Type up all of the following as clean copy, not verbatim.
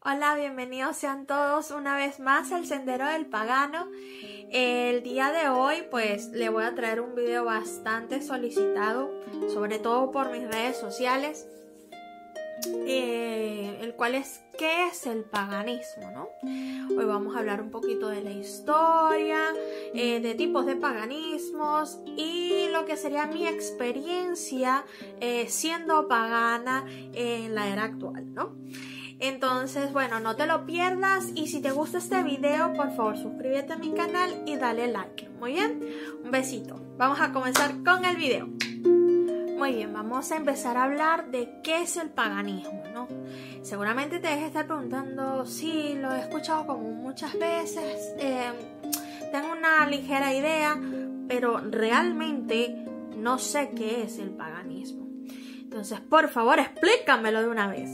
Hola, bienvenidos sean todos una vez más al Sendero del Pagano. El día de hoy pues le voy a traer un video bastante solicitado, sobre todo por mis redes sociales, el cual es ¿qué es el paganismo?, ¿no? Hoy vamos a hablar un poquito de la historia, de tipos de paganismos y lo que sería mi experiencia siendo pagana en la era actual, ¿no? Entonces, bueno, no te lo pierdas y si te gusta este video, por favor, suscríbete a mi canal y dale like. Muy bien, un besito. Vamos a comenzar con el video. Muy bien, vamos a empezar a hablar de qué es el paganismo, ¿no? Seguramente te dejes estar preguntando, sí, lo he escuchado como muchas veces, tengo una ligera idea, pero realmente no sé qué es el paganismo. Entonces, por favor, explícamelo de una vez.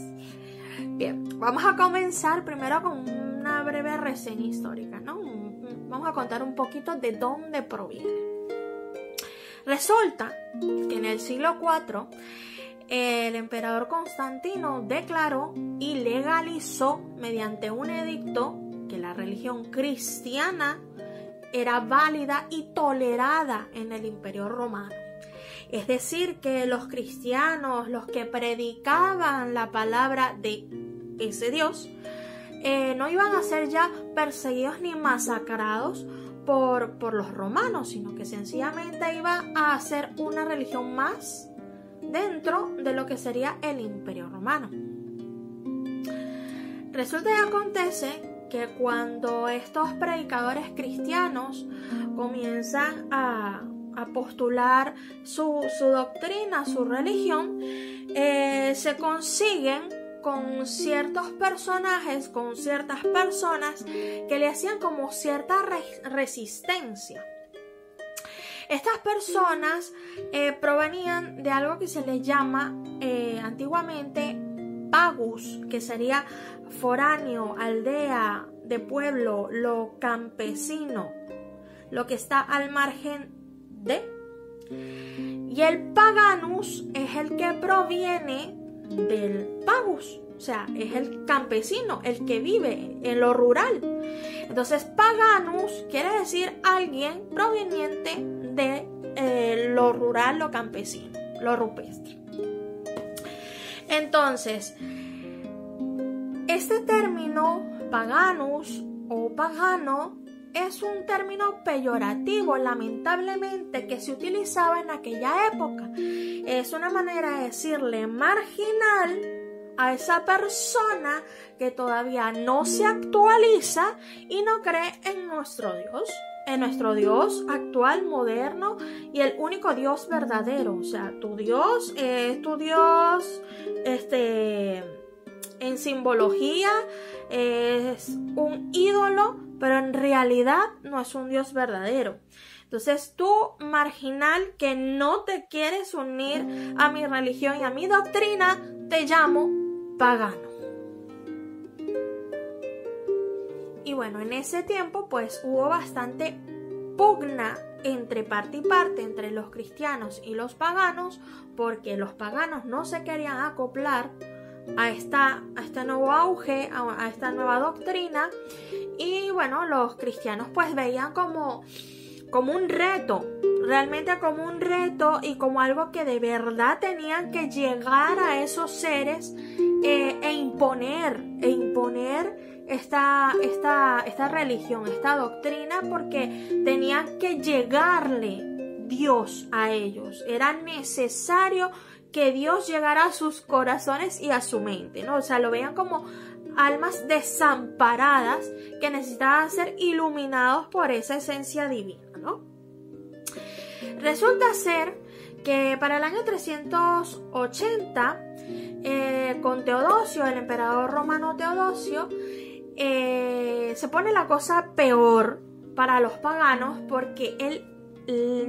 Bien, vamos a comenzar primero con una breve reseña histórica, ¿no? Vamos a contar un poquito de dónde proviene. Resulta que en el siglo IV el emperador Constantino declaró y legalizó mediante un edicto que la religión cristiana era válida y tolerada en el Imperio Romano. Es decir, que los cristianos, los que predicaban la palabra de ese Dios, no iban a ser ya perseguidos ni masacrados por los romanos, sino que sencillamente iba a ser una religión más dentro de lo que sería el Imperio Romano. Resulta y acontece que cuando estos predicadores cristianos comienzan a postular su doctrina, su religión, se consiguen con ciertos personajes, con ciertas personas que le hacían como cierta resistencia. Estas personas provenían de algo que se les llama antiguamente pagus, que sería foráneo, aldea, de pueblo, lo campesino, lo que está al margen de. Y el paganus es el que proviene del pagus, o sea, es el campesino, el que vive en lo rural. Entonces, paganus quiere decir alguien proveniente de lo rural, lo campesino, lo rupestre. Entonces, este término paganus o pagano es un término peyorativo, lamentablemente, que se utilizaba en aquella época. Es una manera de decirle marginal a esa persona que todavía no se actualiza y no cree en nuestro Dios actual, moderno y el único Dios verdadero. O sea, tu Dios es tu Dios, en simbología es un ídolo, pero en realidad no es un Dios verdadero. Entonces tú, marginal, que no te quieres unir a mi religión y a mi doctrina, te llamo pagano. Y bueno, en ese tiempo pues hubo bastante pugna entre parte y parte, entre los cristianos y los paganos, porque los paganos no se querían acoplar a este nuevo auge, a esta nueva doctrina, y bueno, los cristianos pues veían como un reto, realmente como un reto y como algo que de verdad tenían que llegar a esos seres e imponer esta religión, esta doctrina, porque tenían que llegarle Dios a ellos, era necesario que Dios llegara a sus corazones y a su mente, ¿no? O sea, lo veían como almas desamparadas que necesitaban ser iluminados por esa esencia divina, ¿no? Resulta ser que para el año 380, con Teodosio, el emperador romano Teodosio, se pone la cosa peor para los paganos, porque él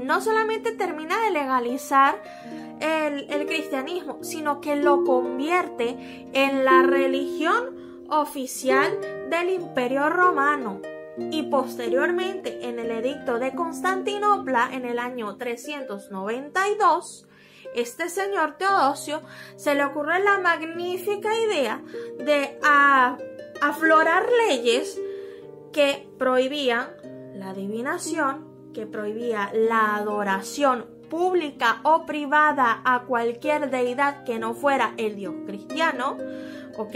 no solamente termina de legalizar el cristianismo, sino que lo convierte en la religión oficial del Imperio Romano. Y posteriormente, en el edicto de Constantinopla, en el año 392, este señor Teodosio se le ocurre la magnífica idea de aflorar leyes que prohibían la adivinación, que prohibía la adoración pública o privada a cualquier deidad que no fuera el Dios cristiano, ¿ok?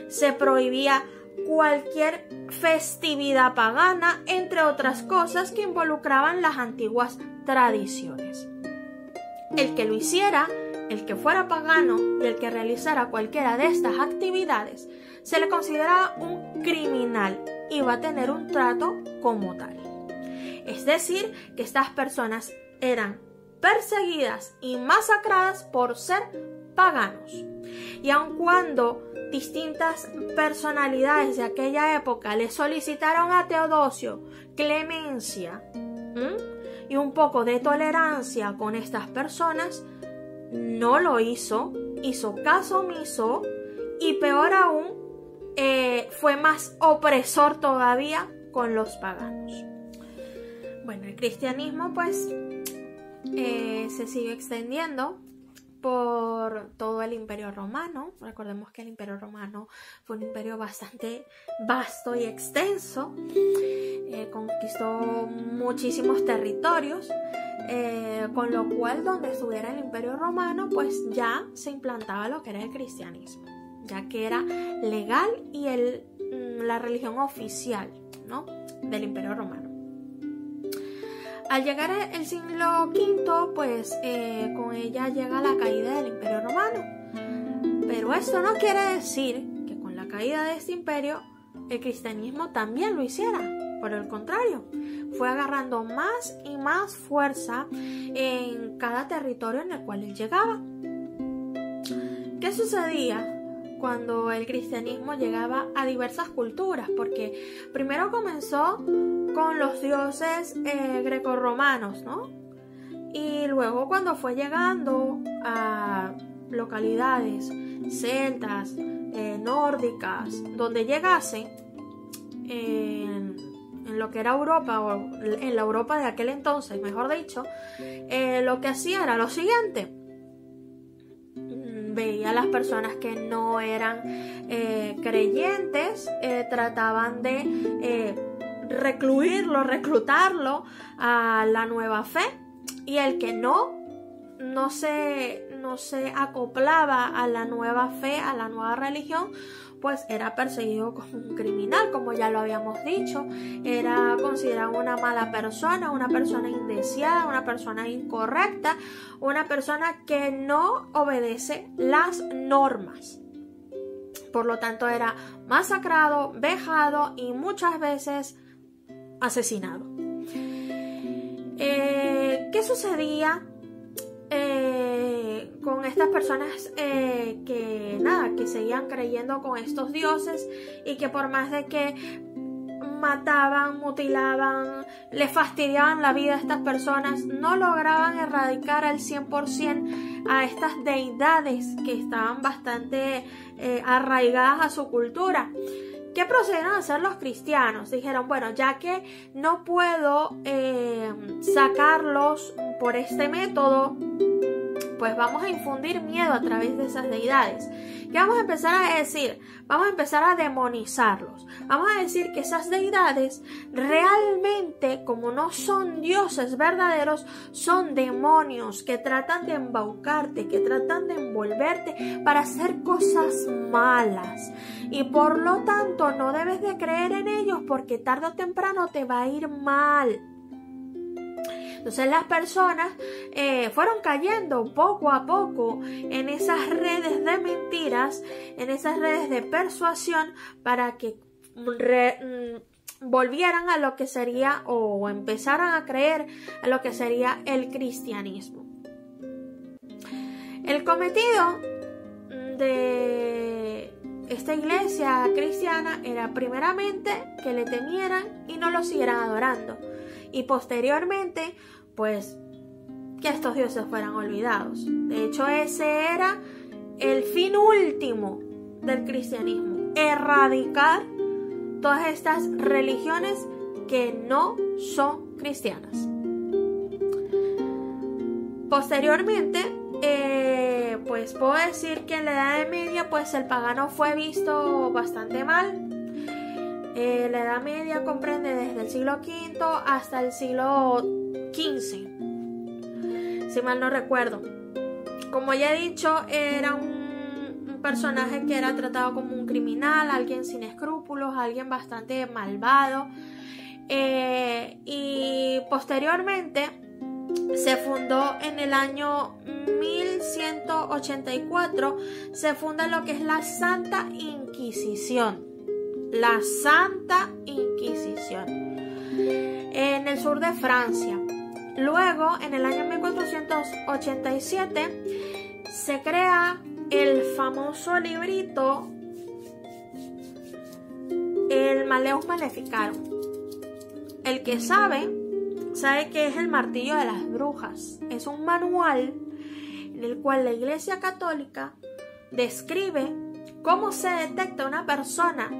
Se prohibía cualquier festividad pagana, entre otras cosas que involucraban las antiguas tradiciones. El que lo hiciera, el que fuera pagano y el que realizara cualquiera de estas actividades, se le consideraba un criminal y va a tener un trato como tal. Es decir, que estas personas eran perseguidas y masacradas por ser paganos. Y aun cuando distintas personalidades de aquella época le solicitaron a Teodosio clemencia y un poco de tolerancia con estas personas, no lo hizo, hizo caso omiso y peor aún, fue más opresor todavía con los paganos. Bueno, el cristianismo pues se sigue extendiendo por todo el Imperio Romano. Recordemos que el Imperio Romano fue un imperio bastante vasto y extenso. Conquistó muchísimos territorios, con lo cual donde estuviera el Imperio Romano pues ya se implantaba lo que era el cristianismo, ya que era legal y la religión oficial, ¿no?, del Imperio Romano. Al llegar el siglo V, pues con ella llega la caída del Imperio Romano. Pero esto no quiere decir que con la caída de este imperio el cristianismo también lo hiciera. Por el contrario, fue agarrando más y más fuerza en cada territorio en el cual él llegaba. ¿Qué sucedía cuando el cristianismo llegaba a diversas culturas? Porque primero comenzó con los dioses grecorromanos, ¿no? Y luego cuando fue llegando a localidades celtas, nórdicas, donde llegase en lo que era Europa, o en la Europa de aquel entonces, mejor dicho, lo que hacía era lo siguiente: veía a las personas que no eran creyentes, trataban de reclutarlo a la nueva fe, y el que no se acoplaba a la nueva fe, a la nueva religión, pues era perseguido como un criminal, como ya lo habíamos dicho. Era considerado una mala persona, una persona indeseada, una persona incorrecta, una persona que no obedece las normas. Por lo tanto, era masacrado, vejado y muchas veces asesinado. ¿Qué sucedía con estas personas que seguían creyendo con estos dioses y que por más de que mataban, mutilaban, le fastidiaban la vida a estas personas, no lograban erradicar al 100% a estas deidades que estaban bastante arraigadas a su cultura? ¿Qué procedieron a hacer los cristianos? Dijeron, bueno, ya que no puedo sacarlos por este método, pues vamos a infundir miedo a través de esas deidades. ¿Qué vamos a empezar a decir? Vamos a empezar a demonizarlos. Vamos a decir que esas deidades realmente, como no son dioses verdaderos, son demonios que tratan de embaucarte, que tratan de envolverte para hacer cosas malas. Y por lo tanto no debes de creer en ellos, porque tarde o temprano te va a ir mal. Entonces las personas fueron cayendo poco a poco en esas redes de mentiras, en esas redes de persuasión, para que volvieran a lo que sería, o empezaran a creer a lo que sería el cristianismo. El cometido de esta iglesia cristiana era primeramente que le temieran y no lo siguieran adorando, y posteriormente pues que estos dioses fueran olvidados. De hecho, ese era el fin último del cristianismo: erradicar todas estas religiones que no son cristianas. Posteriormente, pues puedo decir que en la Edad Media pues el pagano fue visto bastante mal. La Edad Media comprende desde el siglo V hasta el siglo XV, si mal no recuerdo. Como ya he dicho, era un personaje que era tratado como un criminal, alguien sin escrúpulos, alguien bastante malvado. Y posteriormente se fundó en el año 1184, se funda lo que es la Santa Inquisición. La Santa Inquisición en el sur de Francia. Luego, en el año 1487, se crea el famoso librito el Malleus Maleficarum. El que sabe que es el martillo de las brujas. Es un manual en el cual la Iglesia Católica describe cómo se detecta una persona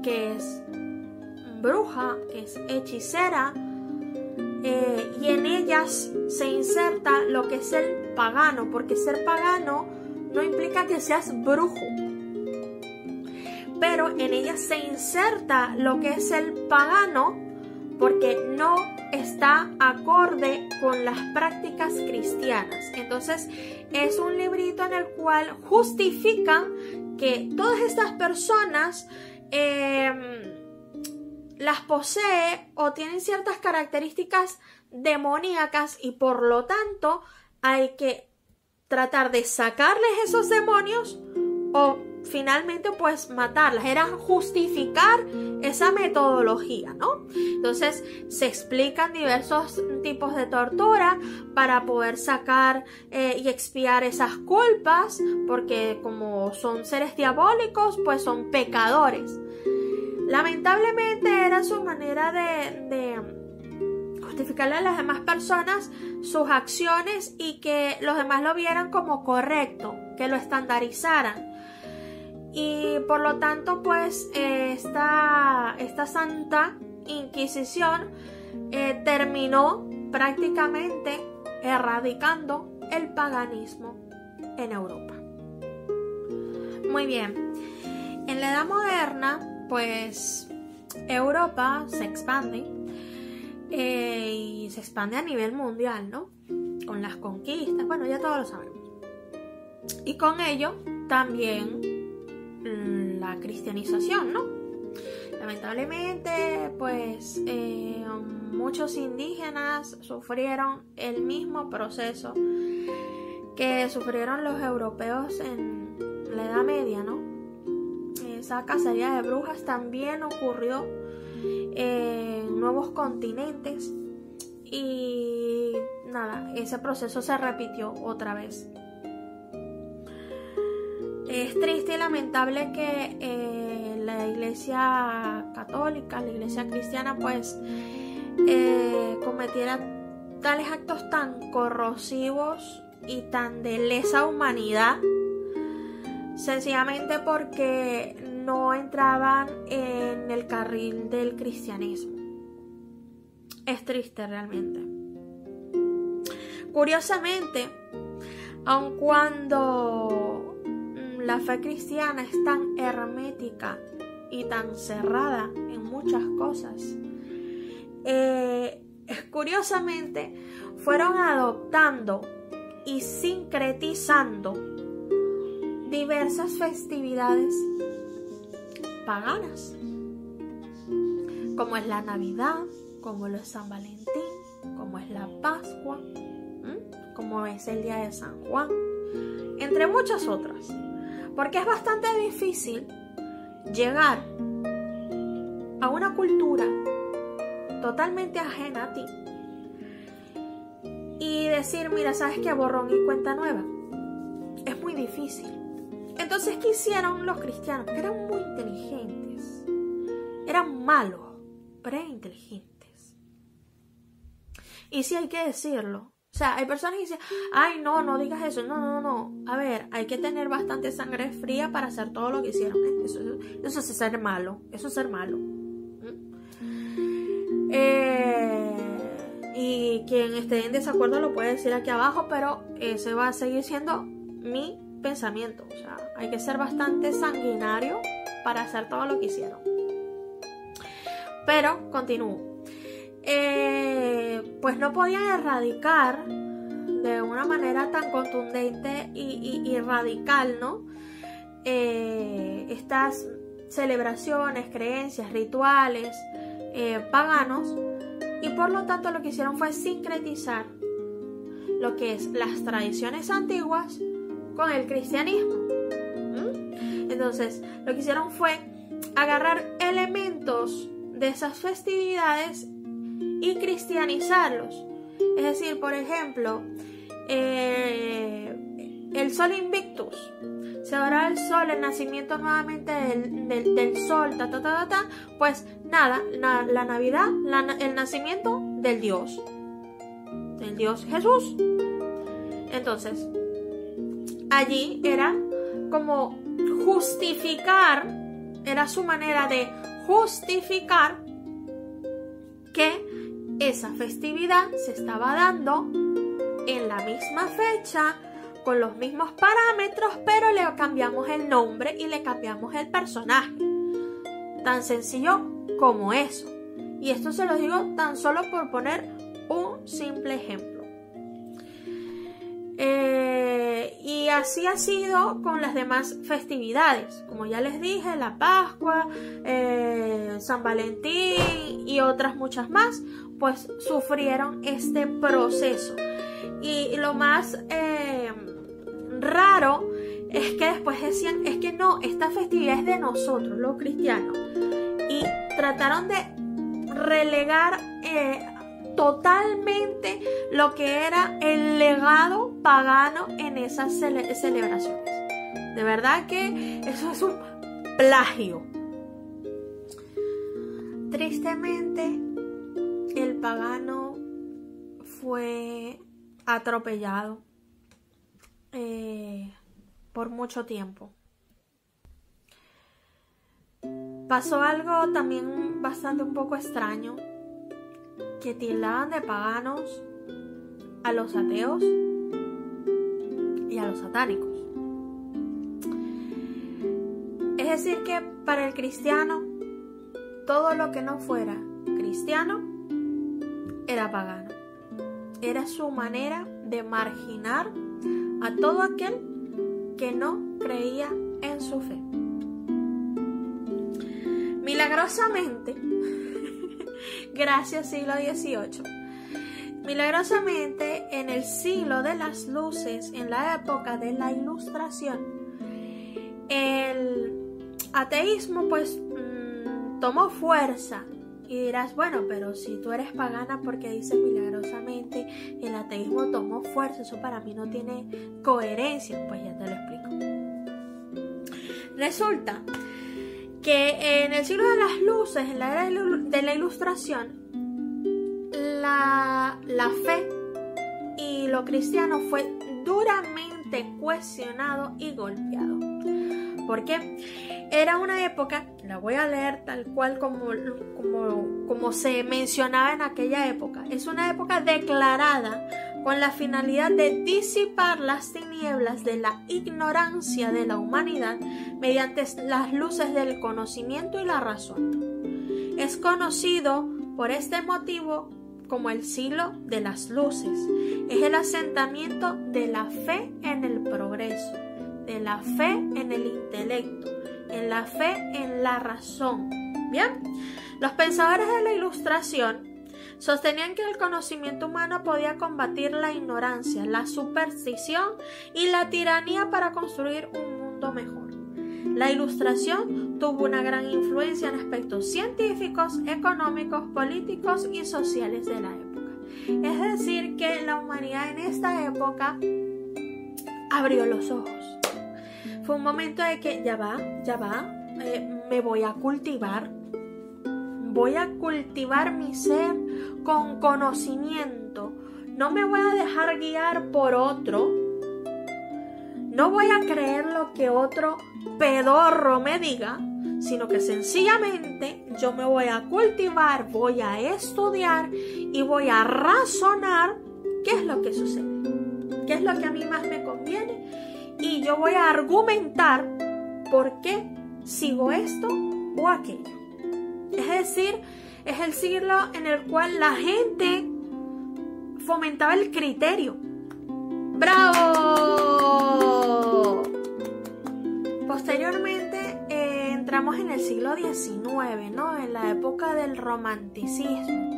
que es bruja, que es hechicera, y en ellas se inserta lo que es el pagano, porque ser pagano no implica que seas brujo, pero en ellas se inserta lo que es el pagano porque no está acorde con las prácticas cristianas. Entonces es un librito en el cual justifican que todas estas personas las posee o tienen ciertas características demoníacas y por lo tanto hay que tratar de sacarles esos demonios o finalmente pues matarlas. Era justificar esa metodología, ¿no? Entonces se explican diversos tipos de tortura para poder sacar y expiar esas culpas, porque como son seres diabólicos pues son pecadores. Lamentablemente era su manera de justificarle a las demás personas sus acciones y que los demás lo vieran como correcto, que lo estandarizaran. Y por lo tanto pues esta Santa Inquisición terminó prácticamente erradicando el paganismo en Europa. Muy bien, en la Edad Moderna pues Europa se expande y se expande a nivel mundial, ¿no? Con las conquistas, bueno, ya todos lo sabemos. Y con ello también la cristianización, ¿no? Lamentablemente, pues muchos indígenas sufrieron el mismo proceso que sufrieron los europeos en la Edad Media, ¿no? Esa cacería de brujas también ocurrió en nuevos continentes y nada, ese proceso se repitió otra vez. Es triste y lamentable que la Iglesia Católica, la Iglesia Cristiana, pues cometiera tales actos tan corrosivos y tan de lesa humanidad, sencillamente porque no entraban en el carril del cristianismo. Es triste realmente. Curiosamente, aun cuando la fe cristiana es tan hermética y tan cerrada en muchas cosas, curiosamente fueron adoptando y sincretizando diversas festividades paganas, como es la Navidad, como lo es San Valentín, como es la Pascua, como es el día de San Juan, entre muchas otras, porque es bastante difícil llegar a una cultura totalmente ajena a ti y decir, mira, ¿sabes qué? Borrón y cuenta nueva. Es muy difícil. Entonces, ¿qué hicieron los cristianos? Que eran muy inteligentes. Eran malos, pero eran inteligentes. Y sí hay que decirlo. O sea, hay personas que dicen, ay, no digas eso. No. A ver, hay que tener bastante sangre fría para hacer todo lo que hicieron. Eso es ser malo. Eso es ser malo. Y quien esté en desacuerdo lo puede decir aquí abajo, pero ese va a seguir siendo mi pensamiento. O sea, hay que ser bastante sanguinario para hacer todo lo que hicieron. Pero continúo. Pues no podían erradicar de una manera tan contundente y radical, ¿no? Estas celebraciones, creencias, rituales paganos, y por lo tanto lo que hicieron fue sincretizar lo que es las tradiciones antiguas con el cristianismo. Entonces lo que hicieron fue agarrar elementos de esas festividades y cristianizarlos. Es decir, por ejemplo, el Sol Invictus, se adoraba el sol, el nacimiento nuevamente del sol, pues nada, la Navidad, el nacimiento del Dios Jesús. Entonces, allí era como justificar, era su manera de justificar que esa festividad se estaba dando en la misma fecha, con los mismos parámetros, pero le cambiamos el nombre y le cambiamos el personaje. Tan sencillo como eso. Y esto se lo digo tan solo por poner un simple ejemplo. Y así ha sido con las demás festividades. Como ya les dije, la Pascua, San Valentín y otras muchas más, pues sufrieron este proceso. Y lo más raro es que después decían, es que no, esta festividad es de nosotros, los cristianos, y trataron de relegar totalmente lo que era el legado pagano en esas celebraciones. De verdad que eso es un plagio. Tristemente, el pagano fue atropellado por mucho tiempo. Pasó algo también bastante un poco extraño, que tildaban de paganos a los ateos y a los satánicos. Es decir que para el cristiano, todo lo que no fuera cristiano era pagano. Era su manera de marginar a todo aquel que no creía en su fe. Milagrosamente, gracias siglo XVIII, milagrosamente en el siglo de las luces, en la época de la Ilustración, el ateísmo pues tomó fuerza. Y dirás, bueno, pero si tú eres pagana, ¿por qué dices milagrosamente el ateísmo tomó fuerza? Eso para mí no tiene coherencia. Pues ya te lo explico. Resulta que en el siglo de las luces, en la era de la Ilustración, la fe y lo cristiano fue duramente cuestionado y golpeado. ¿Por qué? Era una época, la voy a leer tal cual como se mencionaba en aquella época. Es una época declarada con la finalidad de disipar las tinieblas de la ignorancia de la humanidad mediante las luces del conocimiento y la razón. Es conocido por este motivo como el siglo de las luces. Es el asentamiento de la fe en el progreso, de la fe en el intelecto, en la fe en la razón. Bien, los pensadores de la Ilustración sostenían que el conocimiento humano podía combatir la ignorancia, la superstición y la tiranía para construir un mundo mejor. La Ilustración tuvo una gran influencia en aspectos científicos, económicos, políticos y sociales de la época. Es decir, que la humanidad en esta época abrió los ojos. Fue un momento de que ya va, me voy a cultivar mi ser con conocimiento, no me voy a dejar guiar por otro, no voy a creer lo que otro pedorro me diga, sino que sencillamente yo me voy a cultivar, voy a estudiar y voy a razonar qué es lo que sucede, qué es lo que a mí más me conviene. Y yo voy a argumentar por qué sigo esto o aquello. Es decir, es el siglo en el cual la gente fomentaba el criterio. ¡Bravo! Posteriormente entramos en el siglo XIX, ¿no? En la época del romanticismo.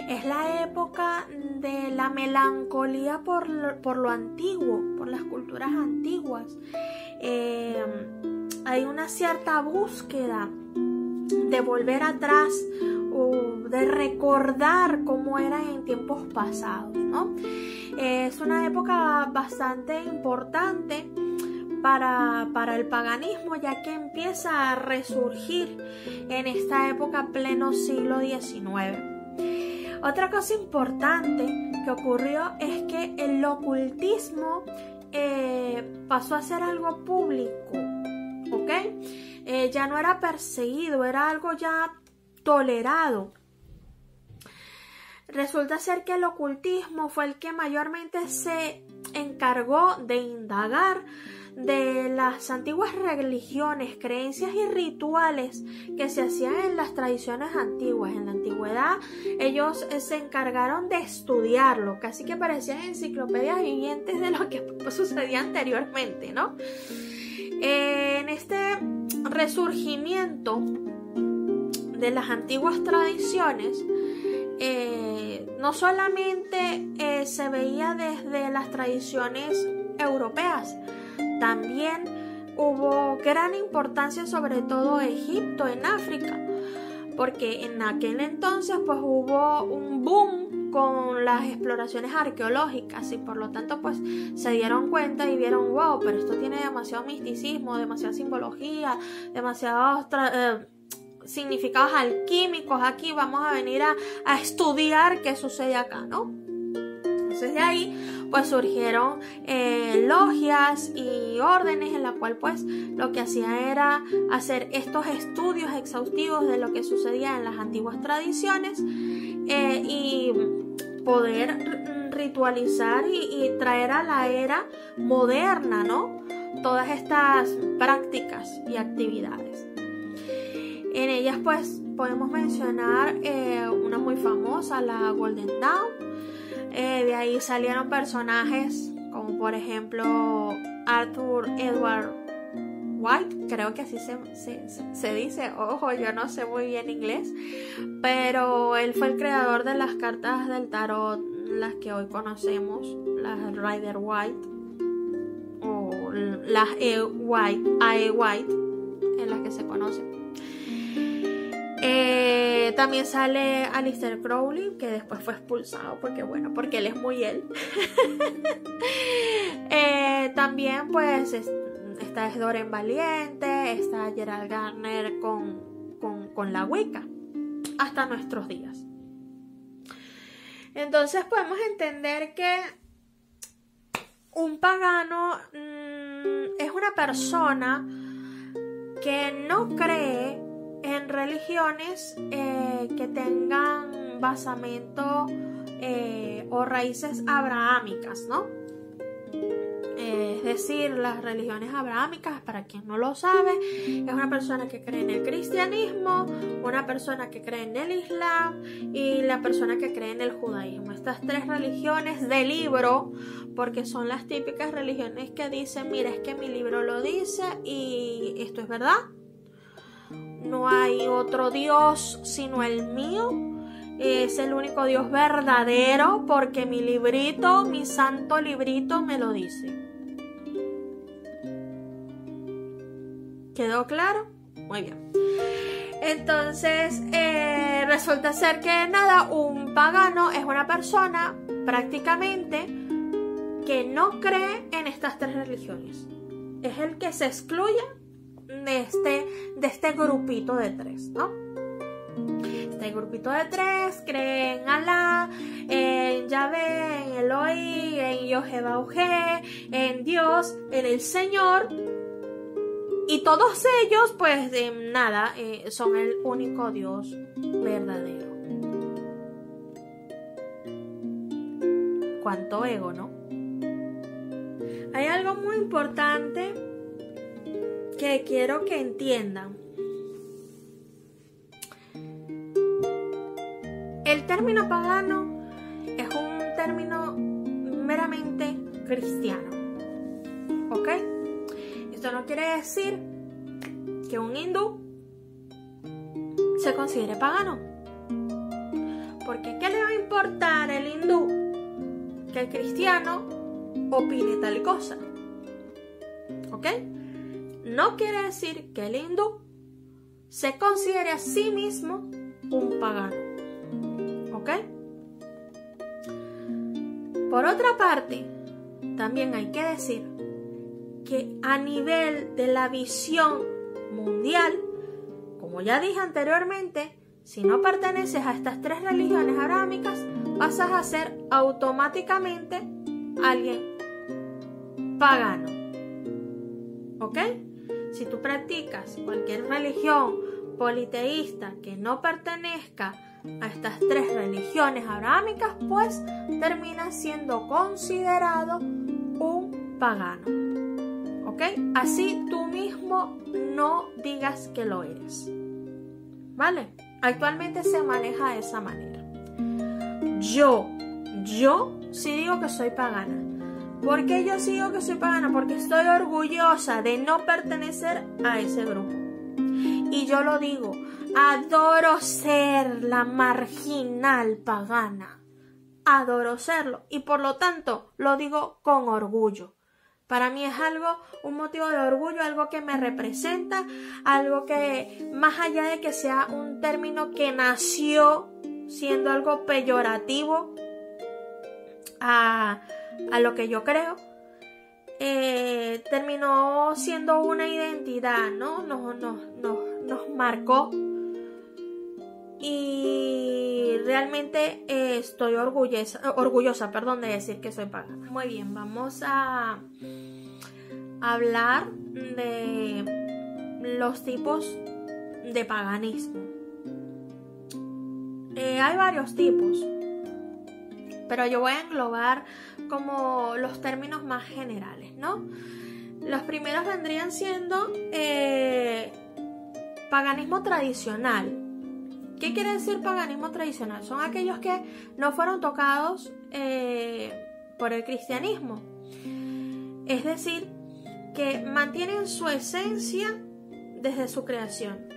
Es la época de la melancolía por lo antiguo, por las culturas antiguas. Hay una cierta búsqueda de volver atrás o de recordar cómo era en tiempos pasados, ¿no? Es una época bastante importante para el paganismo, ya que empieza a resurgir en esta época pleno siglo XIX. Otra cosa importante que ocurrió es que el ocultismo pasó a ser algo público, ¿ok? Ya no era perseguido, era algo ya tolerado. Resulta ser que el ocultismo fue el que mayormente se encargó de indagar de las antiguas religiones, creencias y rituales que se hacían en las tradiciones antiguas. En la antigüedad ellos se encargaron de estudiarlo, casi que parecían enciclopedias vivientes de lo que sucedía anteriormente, ¿no? En este resurgimiento de las antiguas tradiciones, no solamente se veía desde las tradiciones europeas, también hubo gran importancia, sobre todo Egipto, en África, porque en aquel entonces pues hubo un boom con las exploraciones arqueológicas y por lo tanto pues se dieron cuenta y vieron, wow, pero esto tiene demasiado misticismo, demasiada simbología, demasiados significados alquímicos. Aquí vamos a venir a estudiar qué sucede acá, ¿no? Entonces de ahí pues surgieron logias y órdenes en la cual pues lo que hacía era hacer estos estudios exhaustivos de lo que sucedía en las antiguas tradiciones y poder ritualizar y traer a la era moderna, ¿no? Todas estas prácticas y actividades. En ellas pues podemos mencionar una muy famosa, la Golden Dawn. De ahí salieron personajes como por ejemplo Arthur Edward White, creo que así se dice, ojo, yo no sé muy bien inglés, pero él fue el creador de las cartas del tarot, las que hoy conocemos, las Rider White o las Ae White, en las que se conocen. También sale Aleister Crowley, que después fue expulsado porque él es muy él. También pues está Doreen Valiente, está Gerald Gardner con la Wicca, hasta nuestros días. Entonces podemos entender que un pagano es una persona que no cree en religiones que tengan basamento o raíces abrahámicas, ¿no? Es decir, las religiones abrahámicas, para quien no lo sabe, es una persona que cree en el cristianismo, una persona que cree en el islam y la persona que cree en el judaísmo. Estas tres religiones de libro, porque son las típicas religiones que dicen, mira, es que mi libro lo dice y esto es verdad. No hay otro Dios sino el mío. Es el único Dios verdadero porque mi librito, mi santo librito me lo dice. ¿Quedó claro? Muy bien. Entonces resulta ser que un pagano es una persona prácticamente que no cree en estas tres religiones. Es el que se excluye de este grupito de tres, ¿no? Este grupito de tres cree en Alá, en Yahvé, en Elohim, en Jehová, en Dios, en el Señor, y todos ellos pues son el único Dios verdadero. Cuánto ego, ¿no? Hay algo muy importante que quiero que entiendan. El término pagano es un término meramente cristiano, ¿ok? Esto no quiere decir que un hindú se considere pagano, porque ¿qué le va a importar el hindú que el cristiano opine tal cosa? ¿Ok? No quiere decir que el hindú se considere a sí mismo un pagano, ¿ok? Por otra parte, también hay que decir que a nivel de la visión mundial, como ya dije anteriormente, si no perteneces a estas tres religiones abrámicas, pasas a ser automáticamente alguien pagano, ¿ok? Si tú practicas cualquier religión politeísta que no pertenezca a estas tres religiones abrámicas, pues terminas siendo considerado un pagano, ¿ok? Así tú mismo no digas que lo eres, ¿vale? Actualmente se maneja de esa manera. Yo sí digo que soy pagana. ¿Por qué yo sí digo que soy pagana? Porque estoy orgullosa de no pertenecer a ese grupo. Y yo lo digo, adoro ser la marginal pagana. Adoro serlo. Y por lo tanto lo digo con orgullo. Para mí es un motivo de orgullo, algo que me representa, algo que más allá de que sea un término que nació siendo algo peyorativo a lo que yo creo, terminó siendo una identidad, ¿no? Nos marcó y realmente estoy orgullosa de decir que soy pagana. Muy bien, vamos a hablar de los tipos de paganismo. Hay varios tipos, pero yo voy a englobar como los términos más generales, ¿no? Los primeros vendrían siendo paganismo tradicional. ¿Qué quiere decir paganismo tradicional? Son aquellos que no fueron tocados por el cristianismo. Es decir, que mantienen su esencia desde su creación.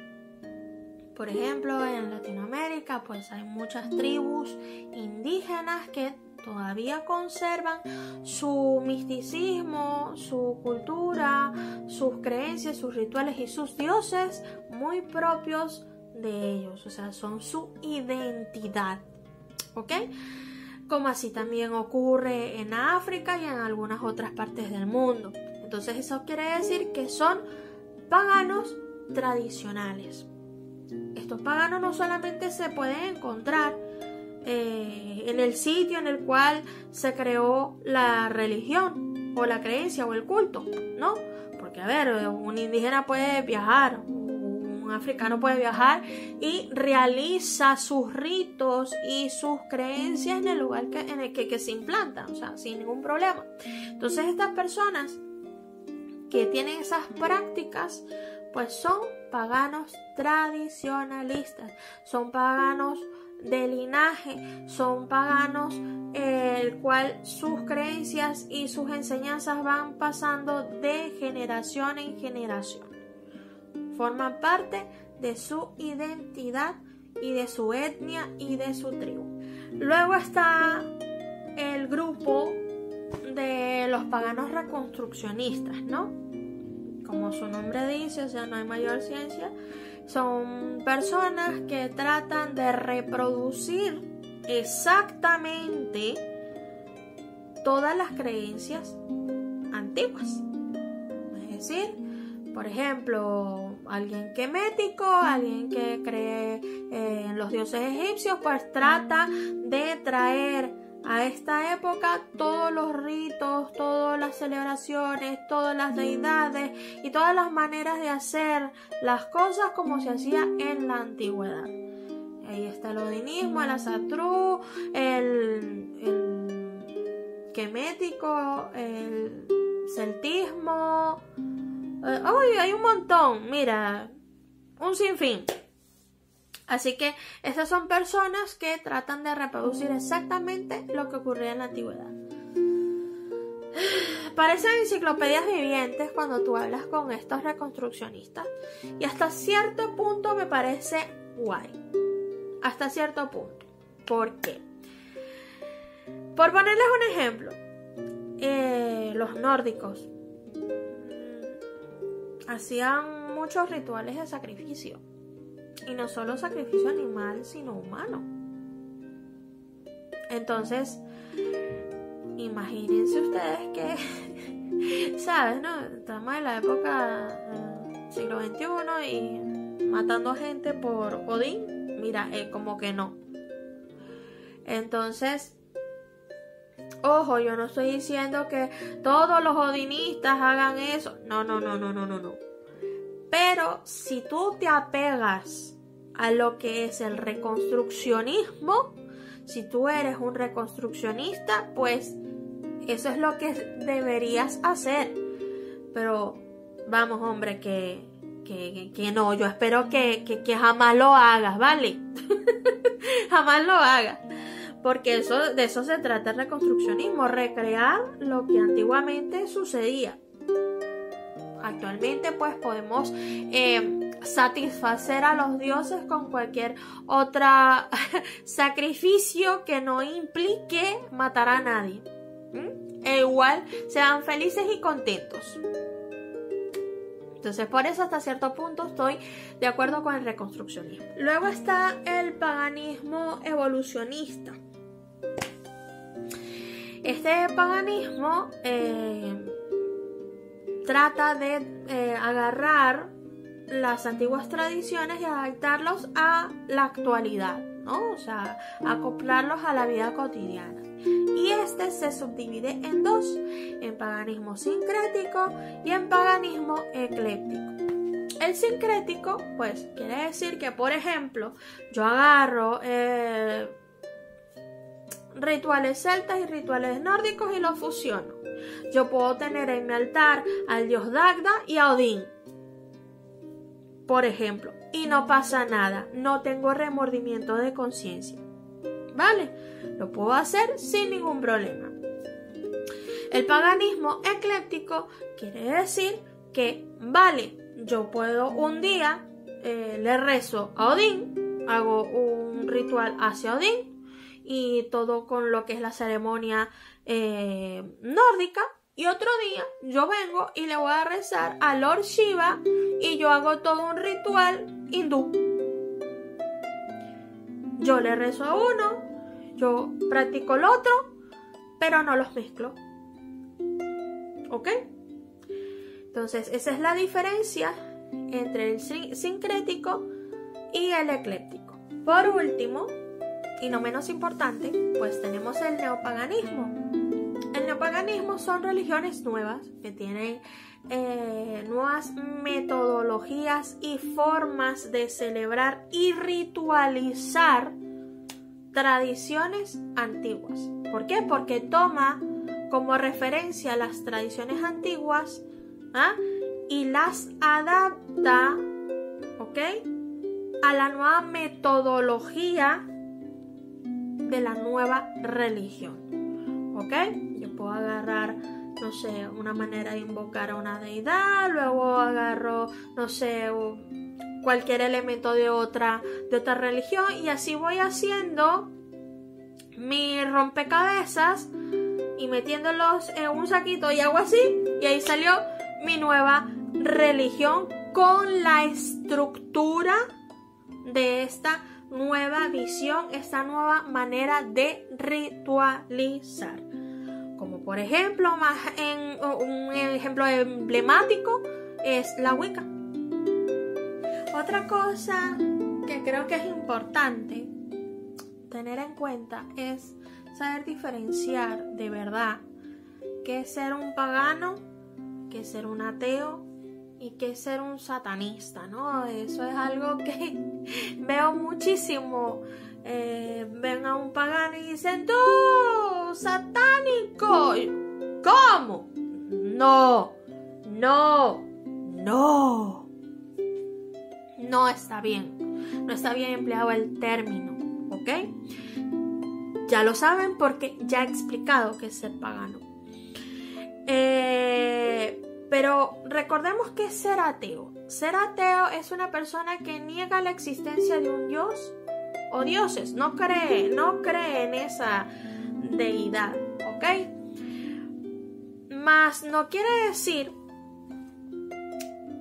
Por ejemplo, en Latinoamérica pues hay muchas tribus indígenas que todavía conservan su misticismo, su cultura, sus creencias, sus rituales y sus dioses muy propios de ellos, o sea, son su identidad, ¿ok? Como así también ocurre en África y en algunas otras partes del mundo. Entonces eso quiere decir que son paganos tradicionales. Estos paganos no solamente se pueden encontrar en el sitio en el cual se creó la religión o la creencia o el culto, ¿no? Porque a ver, un indígena puede viajar, un africano puede viajar y realiza sus ritos y sus creencias en el lugar en el que se implantan, o sea, sin ningún problema. Entonces estas personas que tienen esas prácticas pues son paganos tradicionalistas, son paganos de linaje, son paganos el cual sus creencias y sus enseñanzas van pasando de generación en generación. Forman parte de su identidad y de su etnia y de su tribu. Luego está el grupo de los paganos reconstruccionistas, ¿no? Como su nombre dice, o sea, no hay mayor ciencia. Son personas que tratan de reproducir exactamente todas las creencias antiguas. Es decir, por ejemplo, alguien kemético, alguien que cree en los dioses egipcios, pues trata de traer a esta época todos los ritos, todas las celebraciones, todas las deidades y todas las maneras de hacer las cosas como se hacía en la antigüedad. Ahí está el odinismo, el asatrú, el kemético, el celtismo, ¡Ay, hay un montón! Mira, un sinfín. Así que estas son personas que tratan de reproducir exactamente lo que ocurría en la antigüedad. Parecen enciclopedias vivientes cuando tú hablas con estos reconstruccionistas. Y hasta cierto punto me parece guay. Hasta cierto punto. ¿Por qué? Por ponerles un ejemplo. Los nórdicos hacían muchos rituales de sacrificio. Y no solo sacrificio animal, sino humano. Entonces, imagínense ustedes que, ¿sabes? ¿No? Estamos en la época siglo XXI y matando gente por Odín. Mira, como que no. Entonces, ojo, yo no estoy diciendo que todos los odinistas hagan eso. No. Pero si tú te apegas a lo que es el reconstruccionismo, si tú eres un reconstruccionista, pues eso es lo que deberías hacer. Pero vamos, hombre, que no, yo espero que jamás lo hagas, ¿vale? Jamás lo hagas. Porque de eso se trata el reconstruccionismo, recrear lo que antiguamente sucedía. Actualmente pues podemos satisfacer a los dioses con cualquier otro sacrificio que no implique matar a nadie. E igual sean felices y contentos. Entonces por eso hasta cierto punto estoy de acuerdo con el reconstruccionismo. Luego está el paganismo evolucionista. Este paganismo trata de agarrar las antiguas tradiciones y adaptarlos a la actualidad, ¿no? O sea, acoplarlos a la vida cotidiana. Y este se subdivide en dos, en paganismo sincrético y en paganismo ecléptico. El sincrético, pues, quiere decir que, por ejemplo, yo agarro rituales celtas y rituales nórdicos y los fusiono. Yo puedo tener en mi altar al dios Dagda y a Odín, por ejemplo, y no pasa nada, no tengo remordimiento de conciencia, ¿vale? Lo puedo hacer sin ningún problema. El paganismo ecléptico quiere decir que, vale, yo puedo un día le rezo a Odín, hago un ritual hacia Odín y todo con lo que es la ceremonia nórdica, y otro día yo vengo y le voy a rezar a Lord Shiva y yo hago todo un ritual hindú. Yo le rezo a uno, yo practico el otro, pero no los mezclo. ¿Ok? Entonces esa es la diferencia entre el sincrético y el ecléptico. Por último, y no menos importante, pues tenemos el neopaganismo. El neopaganismo son religiones nuevas que tienen nuevas metodologías y formas de celebrar y ritualizar tradiciones antiguas. ¿Por qué? Porque toma como referencia las tradiciones antiguas, y las adapta, ¿ok?, a la nueva metodología de la nueva religión. ¿Ok? Yo puedo agarrar, no sé, una manera de invocar a una deidad, luego agarro, no sé, cualquier elemento de otra religión, y así voy haciendo mi rompecabezas y metiéndolos en un saquito y hago así, y ahí salió mi nueva religión con la estructura de esta nueva visión, esta nueva manera de ritualizar. Como por ejemplo, un ejemplo emblemático es la Wicca. Otra cosa que creo que es importante tener en cuenta es saber diferenciar de verdad qué es ser un pagano, qué es ser un ateo y qué es ser un satanista, ¿no? Eso es algo que veo muchísimo. Ven a un pagano y dicen: ¡tú, satánico! ¿Cómo? No, No está bien. No está bien empleado el término, ¿ok? Ya lo saben porque ya he explicado qué es ser pagano. Pero recordemos que es ser ateo. Ser ateo es una persona que niega la existencia de un dios o dioses. No cree en esa deidad, ¿ok? Mas no quiere decir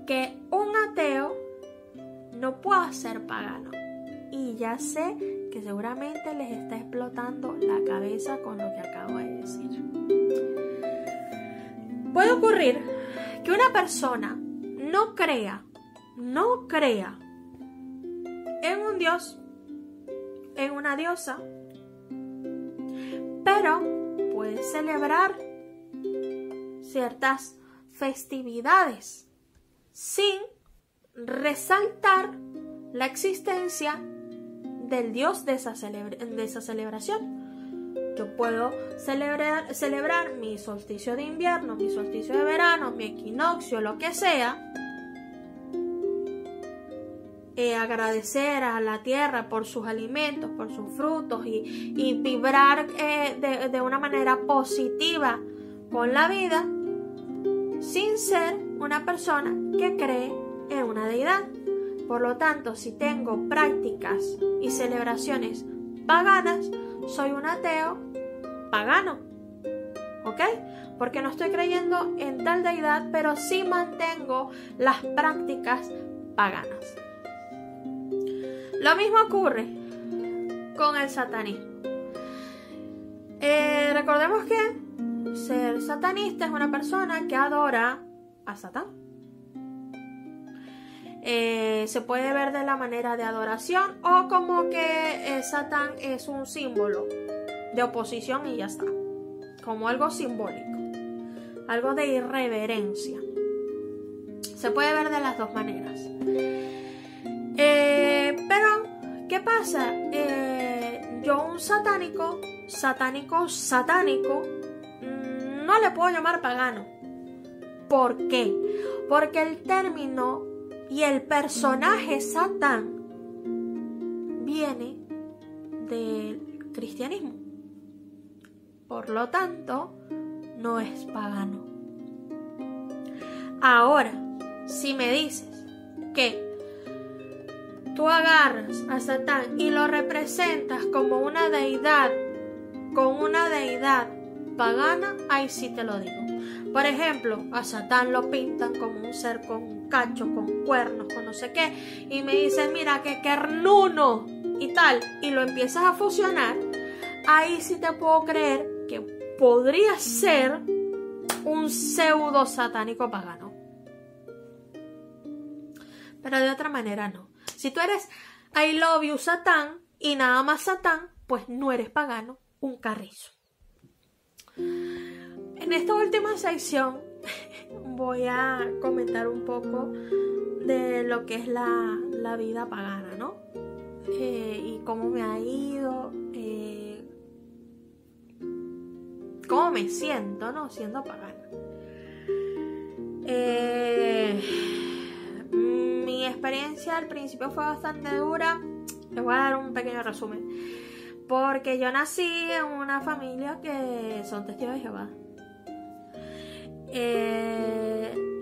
que un ateo no pueda ser pagano. Y ya sé que seguramente les está explotando la cabeza con lo que acabo de decir. Puede ocurrir que una persona no crea en un dios, en una diosa, pero puede celebrar ciertas festividades sin resaltar la existencia del dios de esa celebración. Yo puedo celebrar mi solsticio de invierno, mi solsticio de verano, mi equinoccio, lo que sea. Agradecer a la tierra por sus alimentos, por sus frutos y vibrar de una manera positiva con la vida sin ser una persona que cree en una deidad. Por lo tanto, si tengo prácticas y celebraciones paganas, soy un ateo pagano, ¿ok? Porque no estoy creyendo en tal deidad, pero sí mantengo las prácticas paganas. Lo mismo ocurre con el satanismo. Recordemos que ser satanista es una persona que adora a Satán. Se puede ver de la manera de adoración o como que Satán es un símbolo de oposición y ya está, como algo simbólico, algo de irreverencia. Se puede ver de las dos maneras. Pero ¿qué pasa? Yo un satánico no le puedo llamar pagano. ¿Por qué? Porque el término y el personaje Satán viene del cristianismo. Por lo tanto, no es pagano. Ahora, si me dices que tú agarras a Satán y lo representas como una deidad, con una deidad pagana, ahí sí te lo digo. Por ejemplo, a Satán lo pintan como un ser con un cacho, con cuernos, con no sé qué, y me dicen, mira, que kernuno y tal, y lo empiezas a fusionar, ahí sí te puedo creer que podría ser un pseudo satánico pagano. Pero de otra manera no. Si tú eres I love you Satán y nada más Satán, pues no eres pagano, un carrizo. En esta última sección voy a comentar un poco de lo que es la vida pagana, ¿no? Y cómo me ha ido, cómo me siento, ¿no? Siendo pagana. Mi experiencia al principio fue bastante dura. Les voy a dar un pequeño resumen. Porque yo nací en una familia que son testigos de Jehová.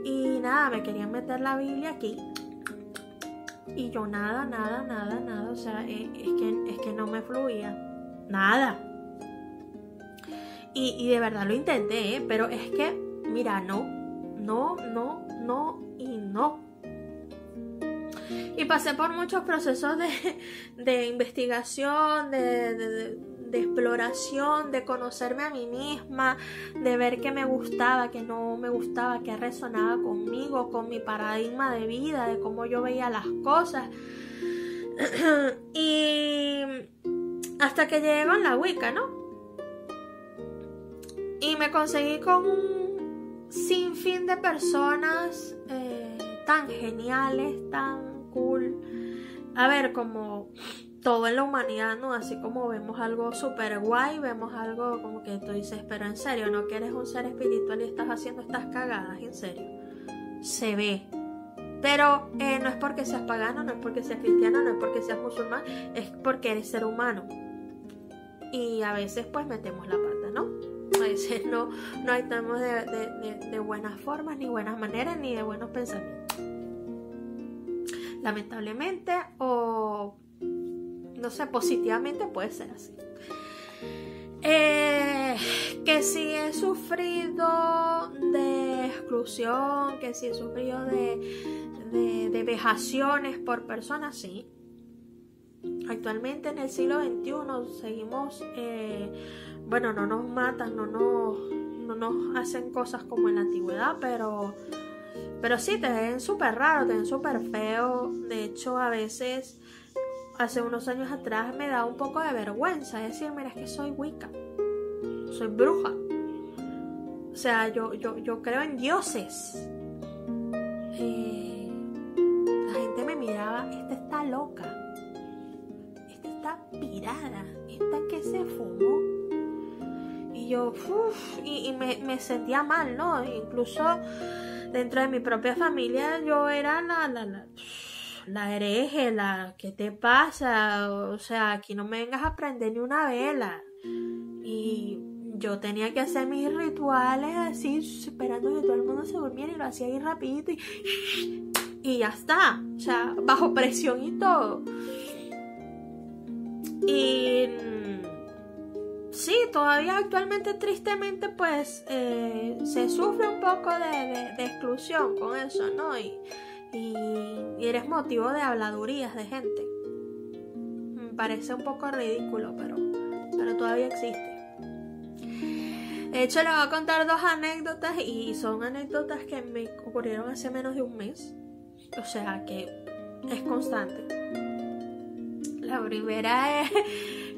Y nada, me querían meter la Biblia aquí. Y yo nada. O sea, es que no me fluía. Nada. Y de verdad lo intenté, pero es que, mira, no. Y pasé por muchos procesos de investigación, de exploración, de conocerme a mí misma, de ver qué me gustaba, qué no me gustaba, qué resonaba conmigo, con mi paradigma de vida, de cómo yo veía las cosas. Y hasta que llegué con la Wicca, ¿no? Y me conseguí con un sinfín de personas tan geniales, tan cool. A ver, como todo en la humanidad, ¿no? Así como vemos algo súper guay, vemos algo como que tú dices, pero en serio, ¿no que eres un ser espiritual y estás haciendo estas cagadas? En serio. Se ve, Pero no es porque seas pagano, no es porque seas cristiano, no es porque seas musulmán, es porque eres ser humano. Y a veces pues metemos la pata, ¿no? A veces no estamos de buenas formas, ni buenas maneras, ni de buenos pensamientos. Lamentablemente, o no sé, positivamente puede ser así. Que si he sufrido de exclusión, que si he sufrido de vejaciones por personas, sí. Actualmente en el siglo XXI seguimos, bueno, no nos matan, no nos hacen cosas como en la antigüedad, pero sí, te ven súper raro, te ven súper feo. De hecho, a veces, hace unos años atrás me da un poco de vergüenza decir, mira, es que soy Wicca, soy bruja. O sea, yo creo en dioses. La gente me miraba, esta está loca, esta está pirada, esta que se fumó. Y yo, y me sentía mal, ¿no? Incluso dentro de mi propia familia yo era la hereje, ¿qué te pasa? O sea, aquí no me vengas a prender ni una vela. Y yo tenía que hacer mis rituales así, esperando que todo el mundo se durmiera, y lo hacía ahí rapidito y ya está. O sea, bajo presión y todo. Y sí, todavía actualmente, tristemente, pues se sufre un poco de exclusión con eso, ¿no? Y eres motivo de habladurías de gente. Me parece un poco ridículo, pero todavía existe. De hecho, les voy a contar 2 anécdotas, y son anécdotas que me ocurrieron hace menos de un mes. O sea que es constante. La primera es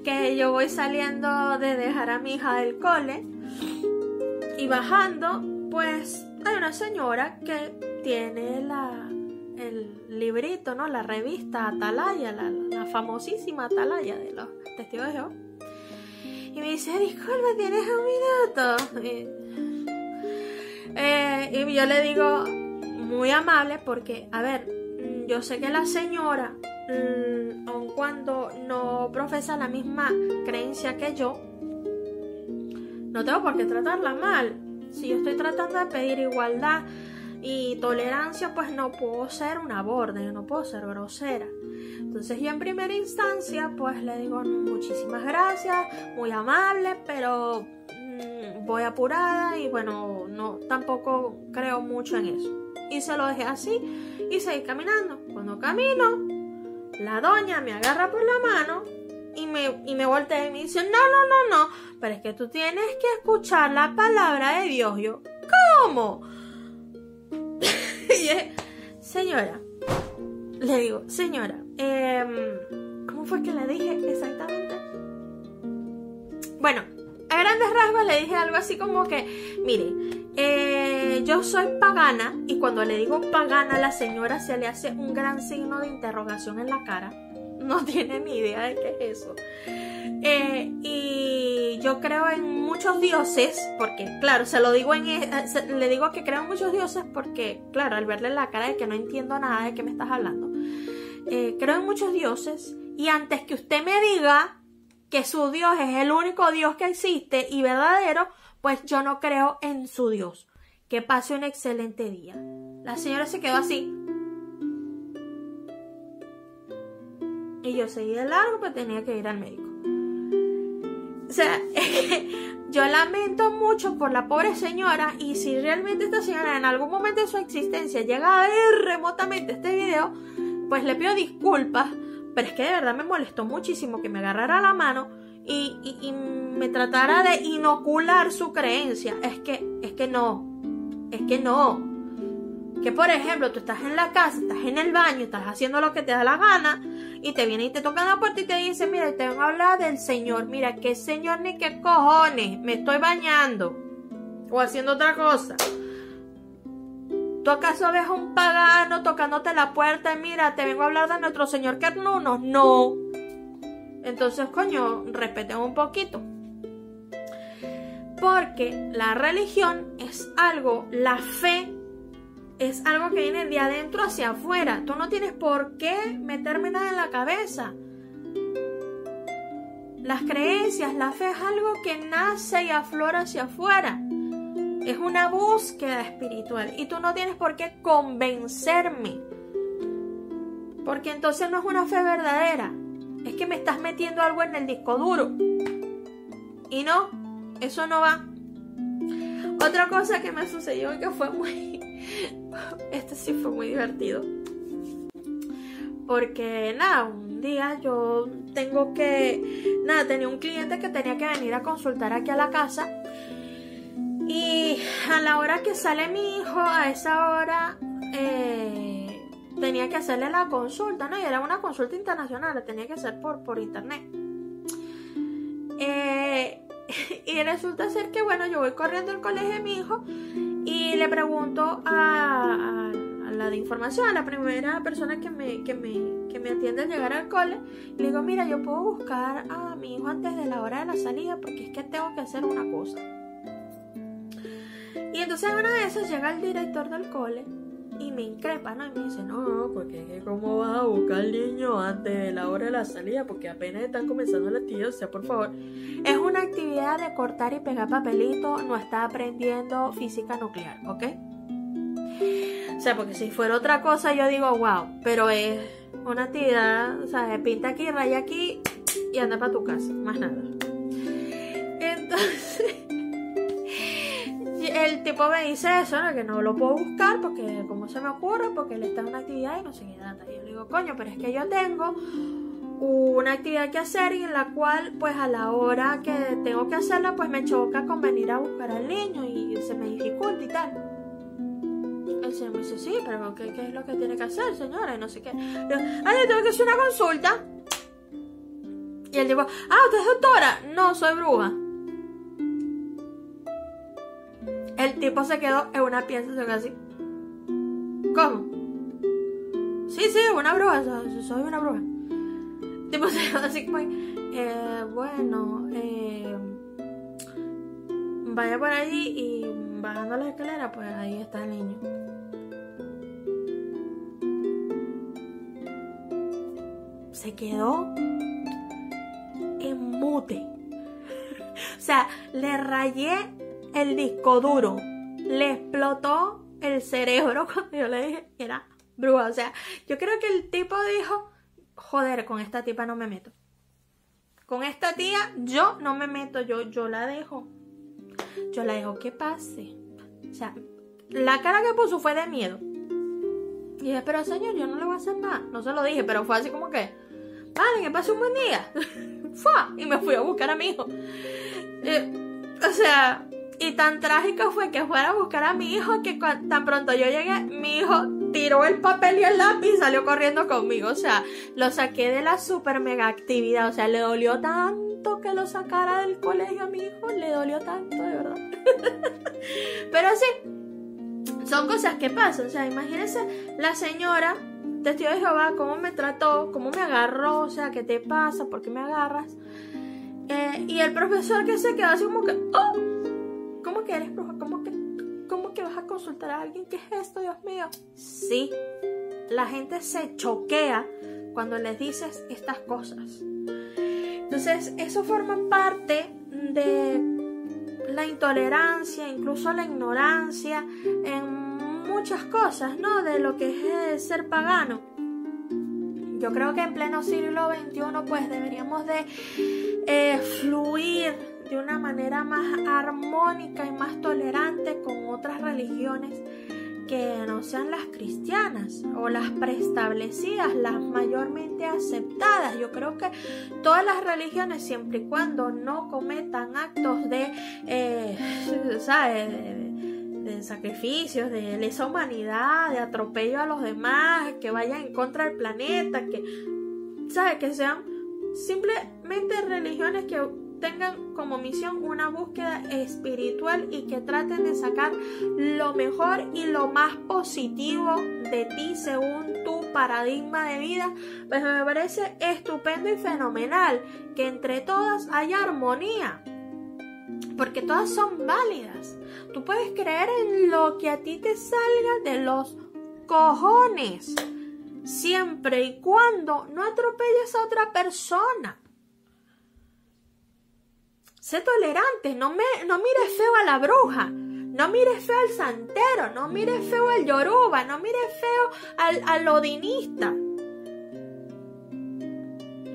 que yo voy saliendo de dejar a mi hija del cole, y bajando, pues hay una señora que tiene el librito, ¿no? La revista Atalaya, la famosísima Atalaya de los Testigos de Jehová. Y me dice, disculpa, ¿tienes un minuto? Y yo le digo, muy amable, porque, a ver, yo sé que la señora, aun cuando no profesa la misma creencia que yo, no tengo por qué tratarla mal. Si yo estoy tratando de pedir igualdad y tolerancia, pues no puedo ser una borde, no puedo ser grosera. Entonces yo en primera instancia pues le digo, muchísimas gracias, muy amable, pero voy apurada y bueno, no, tampoco creo mucho en eso. Y se lo dejé así y seguí caminando. Cuando camino, la doña me agarra por la mano y me voltea y me dice, no, pero es que tú tienes que escuchar la palabra de Dios. Yo, ¿cómo? Señora, le digo, señora, ¿cómo fue que le dije exactamente? Bueno, a grandes rasgos le dije algo así como que, mire, yo soy pagana, y cuando le digo pagana a la señora se le hace un gran signo de interrogación en la cara. No tiene ni idea de qué es eso. Y yo creo en muchos dioses, porque claro, le digo que creo en muchos dioses porque, claro, al verle la cara de que no entiendo nada de qué me estás hablando, creo en muchos dioses, y antes que usted me diga que su Dios es el único Dios que existe y verdadero, pues yo no creo en su Dios. Que pase un excelente día. La señora se quedó así. Y yo seguí de largo, pero tenía que ir al médico. O sea, yo lamento mucho por la pobre señora, y si realmente esta señora en algún momento de su existencia llega a ver remotamente este video, pues le pido disculpas, pero es que de verdad me molestó muchísimo que me agarrara la mano y me tratara de inocular su creencia. Es que no. Que por ejemplo, tú estás en la casa, estás en el baño, estás haciendo lo que te da la gana, y te viene y te tocan la puerta y te dice, mira, te van a hablar del Señor. Mira, ¿qué Señor ni qué cojones? Me estoy bañando o haciendo otra cosa. ¿Tú acaso ves a un pagano tocándote la puerta y mira, te vengo a hablar de nuestro Señor Kernunos? No. Entonces, coño, respetemos un poquito. Porque la religión es algo, la fe es algo que viene de adentro hacia afuera. Tú no tienes por qué meterme nada en la cabeza. Las creencias, la fe es algo que nace y aflora hacia afuera. Es una búsqueda espiritual y tú no tienes por qué convencerme, porque entonces no es una fe verdadera. Es que me estás metiendo algo en el disco duro y no, eso no va. Otra cosa que me sucedió y que fue este sí fue muy divertido, porque nada, un día yo tenía un cliente que tenía que venir a consultar aquí a la casa. Y a la hora que sale mi hijo, a esa hora tenía que hacerle la consulta, ¿no? Y era una consulta internacional, la tenía que hacer por internet. Y resulta ser que, bueno, yo voy corriendo al colegio de mi hijo y le pregunto a la de información, a la primera persona que me atiende al llegar al cole. Le digo, mira, yo puedo buscar a mi hijo antes de la hora de la salida porque es que tengo que hacer una cosa. Y entonces una de esas llega el director del cole y me increpa, ¿no? Y me dice, no, porque ¿cómo vas a buscar al niño antes de la hora de la salida? Porque apenas están comenzando la actividad, o sea, por favor. Es una actividad de cortar y pegar papelito, no está aprendiendo física nuclear, ¿ok? O sea, porque si fuera otra cosa yo digo, wow, pero es una actividad, o sea, pinta aquí, raya aquí y anda para tu casa, más nada. Entonces el tipo me dice eso, ¿no? Que no lo puedo buscar porque como se me ocurre, porque él está en una actividad y no sé qué data. Y yo le digo, coño, pero es que yo tengo una actividad que hacer y en la cual pues a la hora que tengo que hacerla pues me choca con venir a buscar al niño y se me dificulta y tal. El señor me dice, sí, pero ¿qué es lo que tiene que hacer, señora? Y no sé qué. Yo, yo tengo que hacer una consulta. Y él dijo, ¿usted es doctora? No, soy bruja. El tipo se quedó en una pieza, se quedó así. ¿Cómo? Sí, una bruja, soy una bruja. El tipo se quedó así como, bueno, vaya por allí y bajando la escalera, pues ahí está el niño. Se quedó en mute. O sea, le rayé el disco duro, le explotó el cerebro cuando yo le dije que era bruja. O sea, yo creo que el tipo dijo, joder, con esta tipa no me meto, con esta tía yo no me meto, yo la dejo que pase. O sea, la cara que puso fue de miedo. Y dije, pero señor, yo no le voy a hacer nada. No se lo dije, pero fue así como que, vale, que pase un buen día. Y me fui a buscar a mi hijo. O sea, y tan trágico fue que fuera a buscar a mi hijo que tan pronto yo llegué, mi hijo tiró el papel y el lápiz y salió corriendo conmigo. O sea, lo saqué de la super mega actividad. O sea, le dolió tanto que lo sacara del colegio a mi hijo. Le dolió tanto, de verdad. Pero sí, son cosas que pasan. O sea, imagínense la señora testigo de Jehová, cómo me trató, cómo me agarró. O sea, ¿qué te pasa? ¿Por qué me agarras? Y el profesor que se quedó así como que, ¿cómo que eres bruja? ¿Cómo que vas a consultar a alguien? ¿Qué es esto, Dios mío? Sí, la gente se choquea cuando les dices estas cosas. Entonces, eso forma parte de la intolerancia, incluso la ignorancia en muchas cosas, ¿no? De lo que es ser pagano. Yo creo que en pleno siglo XXI pues deberíamos de fluir de una manera más armónica y más tolerante con otras religiones que no sean las cristianas o las preestablecidas, las mayormente aceptadas. Yo creo que todas las religiones, siempre y cuando no cometan actos de sacrificios, de lesa humanidad, de atropello a los demás, que vayan en contra del planeta, que sean simplemente religiones que tengan como misión una búsqueda espiritual y que traten de sacar lo mejor y lo más positivo de ti según tu paradigma de vida, pues me parece estupendo y fenomenal que entre todas haya armonía. porque todas son válidas. Tú puedes creer en lo que a ti te salga de los cojones, siempre y cuando no atropelles a otra persona. Sé tolerante, no mires feo a la bruja, no mires feo al santero, no mires feo al yoruba, no mires feo al odinista,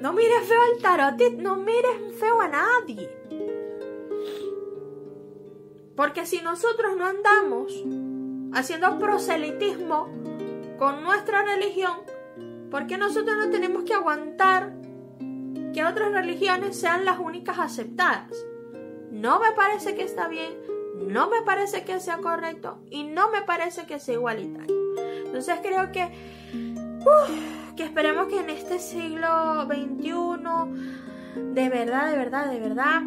no mires feo al tarotista, no mires feo a nadie. Porque si nosotros no andamos haciendo proselitismo con nuestra religión, ¿por qué nosotros no tenemos que aguantar que otras religiones sean las únicas aceptadas? No me parece que está bien, no me parece que sea correcto y no me parece que sea igualitario. Entonces creo que esperemos que en este siglo XXI de verdad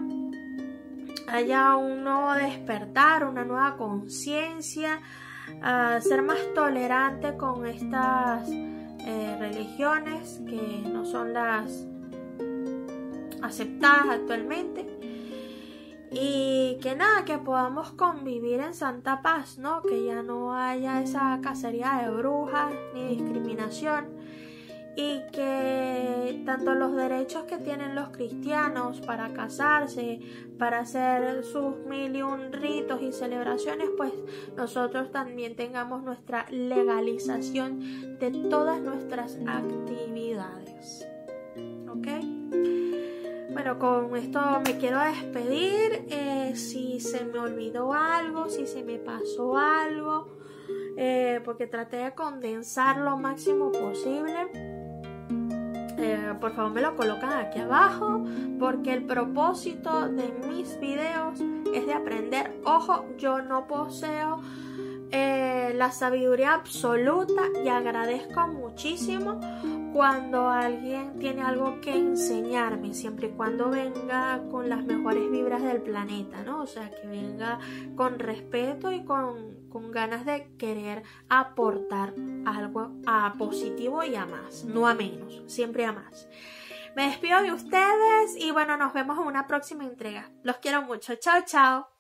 haya un nuevo despertar, una nueva conciencia, ser más tolerante con estas religiones que no son las aceptadas actualmente, y que podamos convivir en santa paz, ¿no? Que ya no haya esa cacería de brujas ni discriminación, y que tanto los derechos que tienen los cristianos para casarse, para hacer sus 1001 ritos y celebraciones, pues nosotros también tengamos nuestra legalización de todas nuestras actividades. ¿Ok? Bueno, con esto me quiero despedir. Si se me olvidó algo, si se me pasó algo, porque traté de condensar lo máximo posible, por favor me lo colocan aquí abajo, porque el propósito de mis videos es de aprender. Ojo, yo no poseo la sabiduría absoluta, y agradezco muchísimo cuando alguien tiene algo que enseñarme, siempre y cuando venga con las mejores vibras del planeta, ¿no? O sea, que venga con respeto y con ganas de querer aportar algo a positivo y a más, no a menos, siempre a más. Me despido de ustedes y bueno, nos vemos en una próxima entrega. Los quiero mucho. Chao, chao.